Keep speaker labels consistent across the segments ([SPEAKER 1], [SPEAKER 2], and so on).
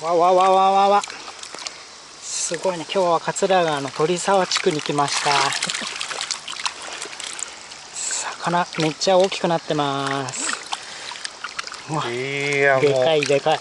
[SPEAKER 1] わわわわわわ。すごいね。今日は桂川の鳥沢地区に来ました。魚めっちゃ大きくなってます。うわ、
[SPEAKER 2] いや、もう
[SPEAKER 1] でかいでかい。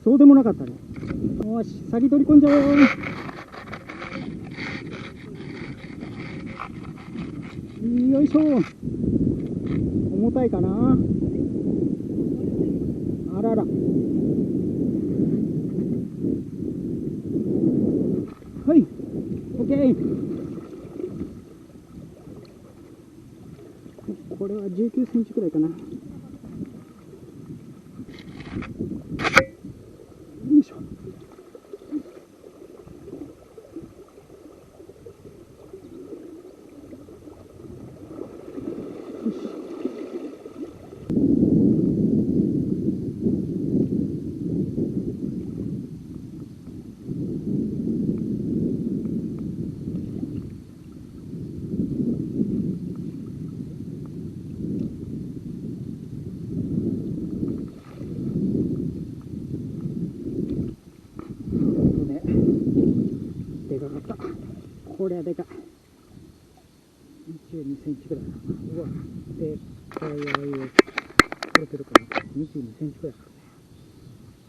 [SPEAKER 1] そうでもなかったね。よし、先取り込んじゃおう。よいしょ。重たいかな。あらら。はい、オッケー。これは19センチくらいかな。よいしょ。でかかった。これはでかい。22センチくらいかな。うわ、でかい。取れてるかな。22センチくらいかね。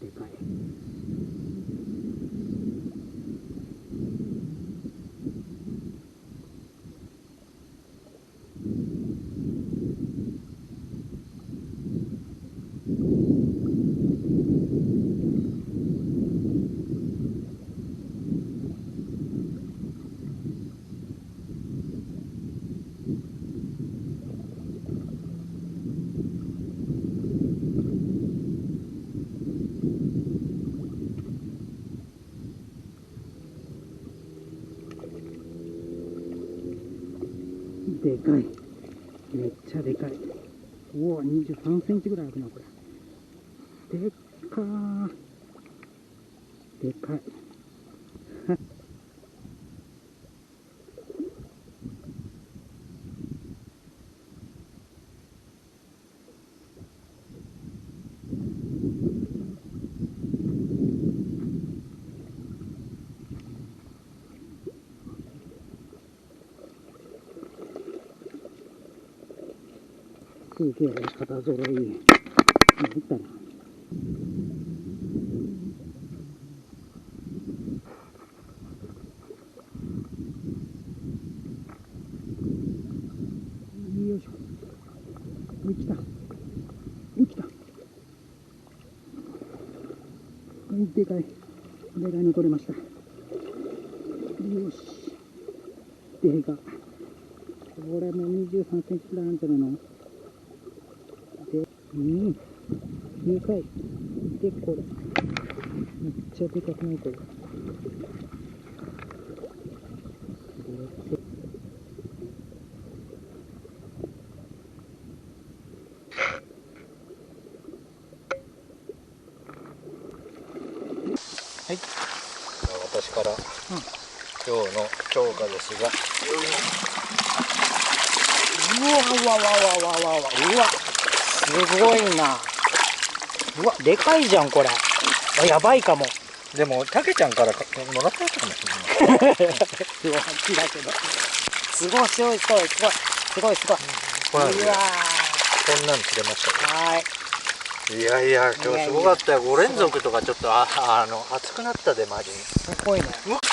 [SPEAKER 1] でかい。でかい。めっちゃでかい。おお、23センチぐらいあるな、これ。でっかー。でかい。すげえ、肩揃い。入ったな。よいしょ。来た。来た。でかい。でかいの取れました。よし。でか。これも23センチくらいあるんじゃないの。で、でかい。で、これ。めっちゃでかくないこれ。はい。
[SPEAKER 2] 私から、今日の釣果ですが、
[SPEAKER 1] うわ、すごいな。うわ、でかいじゃん、これ。やばいかも。
[SPEAKER 2] でも、たけちゃんからもらったやつかもしれない。
[SPEAKER 1] すごいだけど。すごい。
[SPEAKER 2] ほら、
[SPEAKER 1] うわ
[SPEAKER 2] こんなん釣れました
[SPEAKER 1] ー。はーい。
[SPEAKER 2] いやいや、今日すごかったよ。5連続とかちょっと熱くなったで、マジに。
[SPEAKER 1] すごいね。うわ、こ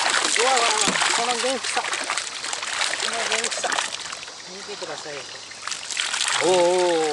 [SPEAKER 1] の元気さ。見てくださいよ。
[SPEAKER 2] おーおーおー